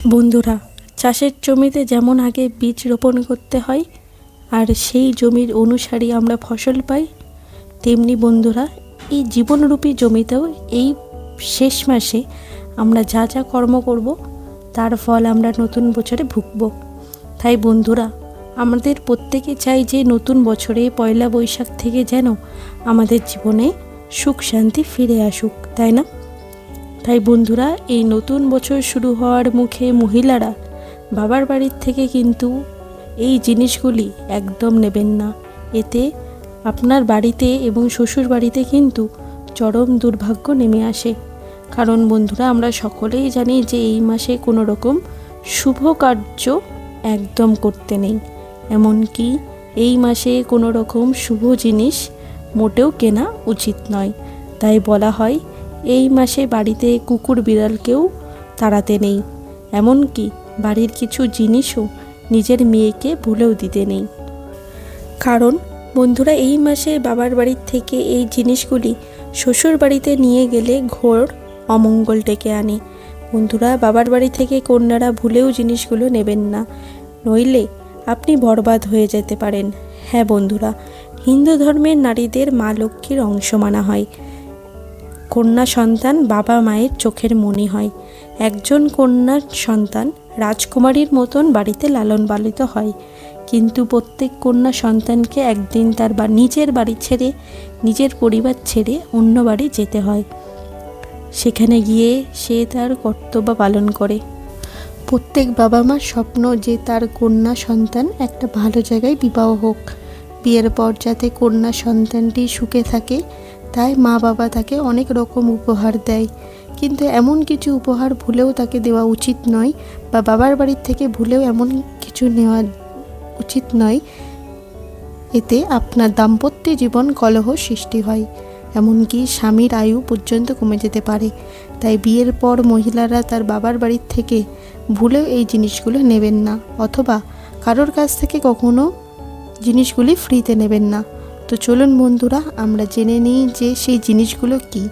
বন্ধুরা, চাষের জমিতে যেমন আগে বীজ রোপণ করতে হয় আর সেই জমির অনুসারী আমরা ফসল পাই, তেমনি বন্ধুরা এই জীবনরূপী জমিতেও এই শেষ মাসে আমরা যা যা কর্ম করব তার ফল আমরা নতুন বছরে ভুগব। তাই বন্ধুরা, আমাদের প্রত্যেকে চাই যে নতুন বছরে পয়লা বৈশাখ থেকে যেন আমাদের জীবনে সুখ শান্তি ফিরে আসুক, তাই না? তাই বন্ধুরা, এই নতুন বছর শুরু হওয়ার মুখে মহিলারা বাবার বাড়ির থেকে কিন্তু এই জিনিসগুলি একদম নেবেন না। এতে আপনার বাড়িতে এবং শ্বশুর বাড়িতে কিন্তু চরম দুর্ভাগ্য নেমে আসে। কারণ বন্ধুরা, আমরা সকলেই জানি যে এই মাসে কোনো রকম শুভ কার্য একদম করতে নেই। এমনকি এই মাসে কোনো রকম শুভ জিনিস মোটেও কেনা উচিত নয়। তাই বলা হয় এই মাসে বাড়িতে কুকুর বিড়ালকেও তাড়াতে নেই, এমনকি বাড়ির কিছু জিনিসও নিজের মেয়েকে ভুলেও দিতে নেই। কারণ বন্ধুরা, এই মাসে বাবার বাড়ির থেকে এই জিনিসগুলি শ্বশুর বাড়িতে নিয়ে গেলে ঘোর অমঙ্গল ডেকে আনে। বন্ধুরা, বাবার বাড়ি থেকে কন্যারা ভুলেও জিনিসগুলো নেবেন না, নইলে আপনি বরবাদ হয়ে যেতে পারেন। হ্যাঁ বন্ধুরা, হিন্দু ধর্মের নারীদের মা লক্ষ্মীর অংশ মানা হয়। কন্যা সন্তান বাবা মায়ের চোখের মণি হয়। একজন কন্যা সন্তান রাজকুমারীর মতন বাড়িতে লালন পালিত হয়। কিন্তু প্রত্যেক কন্যা সন্তানকে একদিন তার নিজের বাড়ি ছেড়ে, নিজের পরিবার ছেড়ে অন্য বাড়ি যেতে হয়। সেখানে গিয়ে সে তার কর্তব্য পালন করে। প্রত্যেক বাবা মার স্বপ্ন যে তার কন্যা সন্তান একটা ভালো জায়গায় বিবাহ হোক, বিয়ের পর যাতে কন্যা সন্তানটি সুখে থাকে, তাই মা বাবা তাকে অনেক রকম উপহার দেয়। কিন্তু এমন কিছু উপহার ভুলেও তাকে দেওয়া উচিত নয়, বা বাবার বাড়ির থেকে ভুলেও এমন কিছু নেওয়া উচিত নয়। এতে আপনার দাম্পত্য জীবন কলহ সৃষ্টি হয়, এমনকি স্বামীর আয়ু পর্যন্ত কমে যেতে পারে। তাই বিয়ের পর মহিলারা তার বাবার বাড়ির থেকে ভুলেও এই জিনিসগুলো নেবেন না, অথবা কারোর কাছ থেকে কখনো জিনিসগুলি ফ্রিতে নেবেন না। তো চলুন বন্ধুরা, আমরা জেনে নিই যে সেই জিনিসগুলো কি।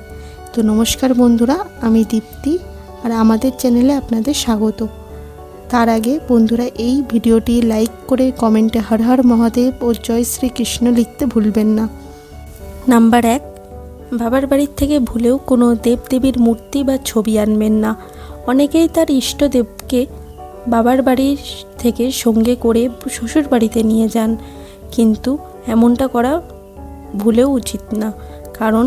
তো নমস্কার বন্ধুরা, আমি দীপ্তি, আর আমাদের চ্যানেলে আপনাদের স্বাগত। তার আগে বন্ধুরা, এই ভিডিওটি লাইক করে কমেন্টে হর হর মহাদেব ও জয় শ্রীকৃষ্ণ লিখতে ভুলবেন না। নাম্বার 1, বাবার বাড়ির থেকে ভুলেও কোনো দেবদেবীর মূর্তি বা ছবি আনবেন না। অনেকেই তার ইষ্টদেবকে বাবার বাড়ির থেকে সঙ্গে করে শ্বশুর বাড়িতে নিয়ে যান, কিন্তু এমনটা করা ভুলেও উচিত না। কারণ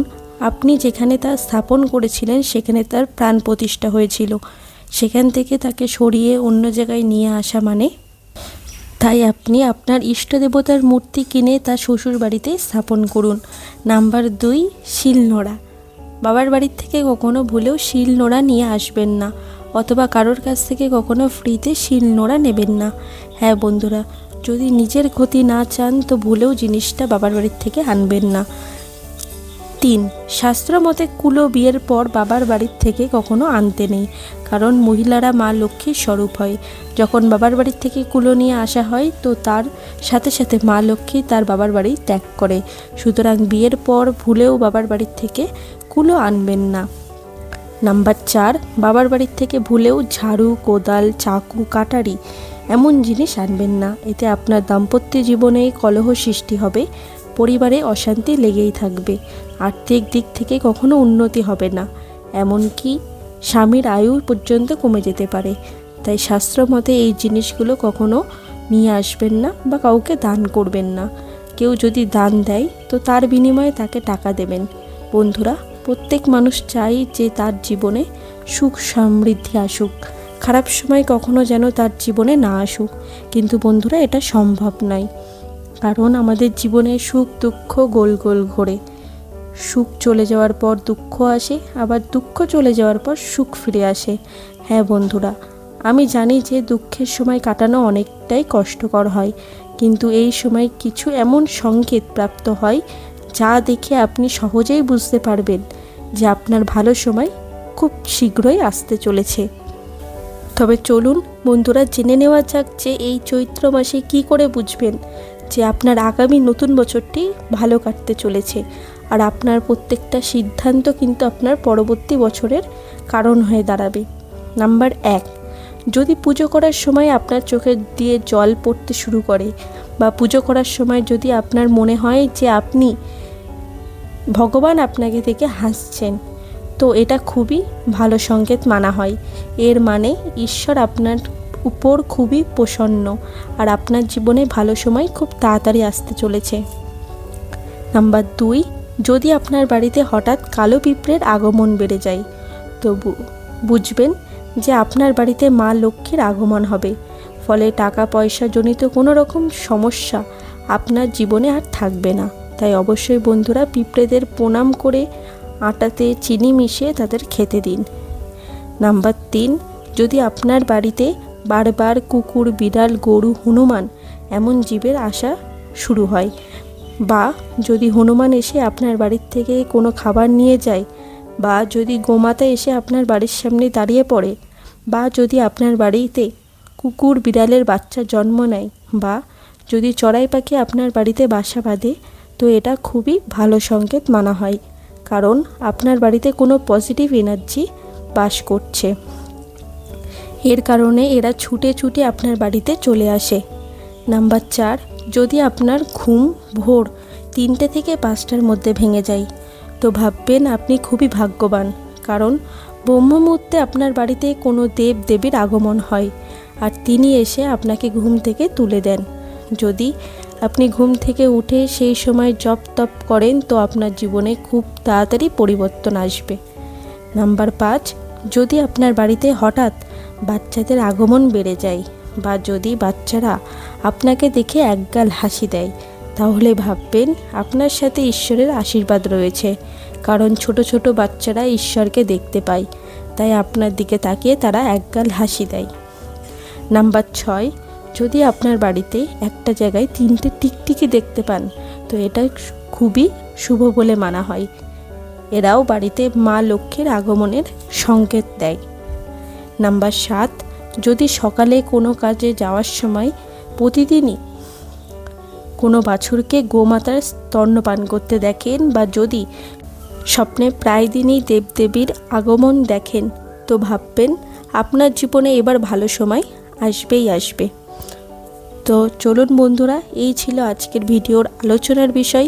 আপনি যেখানে তা স্থাপন করেছিলেন সেখানে তার প্রাণ প্রতিষ্ঠা হয়েছিল, সেখান থেকে তাকে সরিয়ে অন্য জায়গায় নিয়ে আসা মানে। তাই আপনি আপনার ইষ্ট দেবতার মূর্তি কিনে তার শ্বশুর বাড়িতে স্থাপন করুন। নাম্বার 2, শিলনোড়া। বাবার বাড়ির থেকে কখনো ভুলেও শিলনোড়া নিয়ে আসবেন না, অথবা কারোর কাছ থেকে কখনো ফ্রিতে শিলনোড়া নেবেন না। হ্যাঁ বন্ধুরা, যদি নিজের ক্ষতি না চান তো ভুলেও জিনিসটা বাবার বাড়ির থেকে আনবেন না। 3, শাস্ত্র মতে কুলো বিয়ের পর বাবার বাড়ির থেকে কখনো আনতে নেই, কারণ মহিলারা মা লক্ষ্মীর স্বরূপ হয়। যখন বাবার বাড়ির থেকে কুলো নিয়ে আসা হয় তো তার সাথে সাথে মা লক্ষ্মী তার বাবার বাড়ি ত্যাগ করে। সুতরাং বিয়ের পর ভুলেও বাবার বাড়ির থেকে কুলো আনবেন না। নাম্বার 4, বাবার বাড়ির থেকে ভুলেও ঝাড়ু, কোদাল, চাকু, কাটারি এমন জিনিস আনবেন না। এতে আপনার দাম্পত্য জীবনে কলহ সৃষ্টি হবে, পরিবারে অশান্তি লেগেই থাকবে, আর্থিক দিক থেকে কখনো উন্নতি হবে না, এমনকি স্বামীর আয়ু পর্যন্ত কমে যেতে পারে। তাই শাস্ত্র মতে এই জিনিসগুলো কখনো নিয়ে আসবেন না বা কাউকে দান করবেন না। কেউ যদি দান দেয় তো তার বিনিময়ে তাকে টাকা দেবেন। বন্ধুরা, প্রত্যেক মানুষ চাই যে তার জীবনে সুখ সমৃদ্ধি আসুক, খারাপ সময় কখনো যেন তার জীবনে না আসুক। কিন্তু বন্ধুরা, এটা সম্ভব নয়, কারণ আমাদের জীবনে সুখ দুঃখ গোল গোল ঘোরে। সুখ চলে যাওয়ার পর দুঃখ আসে, আবার দুঃখ চলে যাওয়ার পর সুখ ফিরে আসে। হ্যাঁ বন্ধুরা, আমি জানি যে দুঃখের সময় কাটানো অনেকটাই কষ্টকর হয়, কিন্তু এই সময় কিছু এমন সংকেত প্রাপ্ত হয় যা দেখে আপনি সহজেই বুঝতে পারবেন যে আপনার ভালো সময় খুব শীঘ্রই আসতে চলেছে। তবে চলুন বন্ধুরা, জেনে নেওয়া যাক যে এই চৈত্র মাসে কি করে বুঝবেন যে আপনার আগামী নতুন বছরটি ভালো কাটতে চলেছে, আর আপনার প্রত্যেকটা সিদ্ধান্ত কিন্তু আপনার পরবর্তী বছরের কারণ হয়ে দাঁড়াবে। নাম্বার 1, যদি পুজো করার সময় আপনার চোখে দিয়ে জল পড়তে শুরু করে বা পুজো করার সময় যদি আপনার মনে হয় যে আপনি ভগবান আপনাকে থেকে হাসছেন, তো এটা খুবই ভালো সংকেত মানা হয়। এর মানে ঈশ্বর আপনার উপর খুবই প্রসন্ন আর আপনার জীবনে ভালো সময় খুব তাড়াতাড়ি আসতে চলেছে। নাম্বার 2, যদি আপনার বাড়িতে হঠাৎ কালো পিঁপড়ের আগমন বেড়ে যায়, তো বুঝবেন যে আপনার বাড়িতে মা লক্ষ্মীর আগমন হবে। ফলে টাকা পয়সা জনিত কোনো রকম সমস্যা আপনার জীবনে আর থাকবে না। তাই অবশ্যই বন্ধুরা পিঁপড়েদের প্রণাম করে আটাতে চিনি মিশিয়ে তাদের খেতে দিন। নাম্বার 3, যদি আপনার বাড়িতে বারবার কুকুর, বিড়াল, গরু, হনুমান এমন জীবের আসা শুরু হয়, বা যদি হনুমান এসে আপনার বাড়ির থেকে কোনো খাবার নিয়ে যায়, বা যদি গোমাতা এসে আপনার বাড়ির সামনে দাঁড়িয়ে পড়ে, বা যদি আপনার বাড়িতে কুকুর বিড়ালের বাচ্চা জন্ম নেয়, বা যদি চড়াই পাখি আপনার বাড়িতে বাসা বাঁধে, তো এটা খুবই ভালো সংকেত মানা হয়, কারণ আপনার বাড়িতে কোনো পজিটিভ এনার্জি বাস করছে। এর কারণে এরা ছুটে ছুটে আপনার বাড়িতে চলে আসে। নাম্বার 4, যদি আপনার ঘুম ভোর 3টে থেকে 5টার মধ্যে ভেঙে যায়, তো ভাববেন আপনি খুবই ভাগ্যবান, কারণ ব্রহ্ম মুহূর্তে আপনার বাড়িতে কোনো দেব দেবীর আগমন হয় আর তিনি এসে আপনাকে ঘুম থেকে তুলে দেন। যদি আপনি ঘুম থেকে উঠে সেই সময় জপ তপ করেন, তো আপনার জীবনে খুব তাড়াতাড়ি পরিবর্তন আসবে। নাম্বার 5, যদি আপনার বাড়িতে হঠাৎ বাচ্চাদের আগমন বেড়ে যায়, বা যদি বাচ্চারা আপনাকে দেখে একগাল হাসি দেয়, তাহলে ভাববেন আপনার সাথে ঈশ্বরের আশীর্বাদ রয়েছে, কারণ ছোট ছোট বাচ্চারা ঈশ্বরকে দেখতে পায়, তাই আপনার দিকে তাকিয়ে তারা একগাল হাসি দেয়। নাম্বার 6, যদি আপনার বাড়িতে একটা জায়গায় 3টে টিকটিকি দেখতে পান, তো এটা খুবই শুভ বলে মানা হয়। এরাও বাড়িতে মা লক্ষ্মীর আগমনের সংকেত দেয়। নাম্বার 7, যদি সকালে কোনো কাজে যাওয়ার সময় প্রতিদিনই কোনো বাছুরকে গোমাতার স্তন্যপান করতে দেখেন, বা যদি স্বপ্নে প্রায় দিনই দেবদেবীর আগমন দেখেন, তো ভাববেন আপনার জীবনে এবার ভালো সময় আসবেই আসবে। তো চলুন বন্ধুরা, এই ছিল আজকের ভিডিওর আলোচনার বিষয়।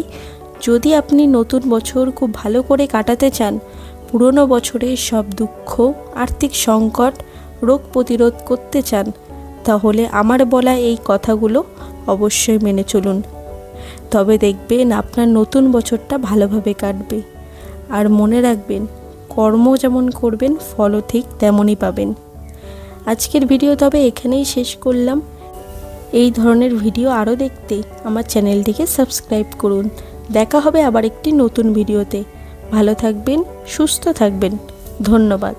যদি আপনি নতুন বছর খুব ভালো করে কাটাতে চান, পুরনো বছরের সব দুঃখ, আর্থিক সংকট, রোগ প্রতিরোধ করতে চান, তাহলে আমার বলা এই কথাগুলো অবশ্যই মেনে চলুন। তবে দেখবেন আপনার নতুন বছরটা ভালোভাবে কাটবে। আর মনে রাখবেন, কর্ম যেমন করবেন ফলও ঠিক তেমনই পাবেন। আজকের ভিডিও তবে এখানেই শেষ করলাম। এই ধরনের ভিডিও আরও দেখতে আমার চ্যানেলটিকে সাবস্ক্রাইব করুন। দেখা হবে আবার একটি নতুন ভিডিওতে। ভালো থাকবেন, সুস্থ থাকবেন। ধন্যবাদ।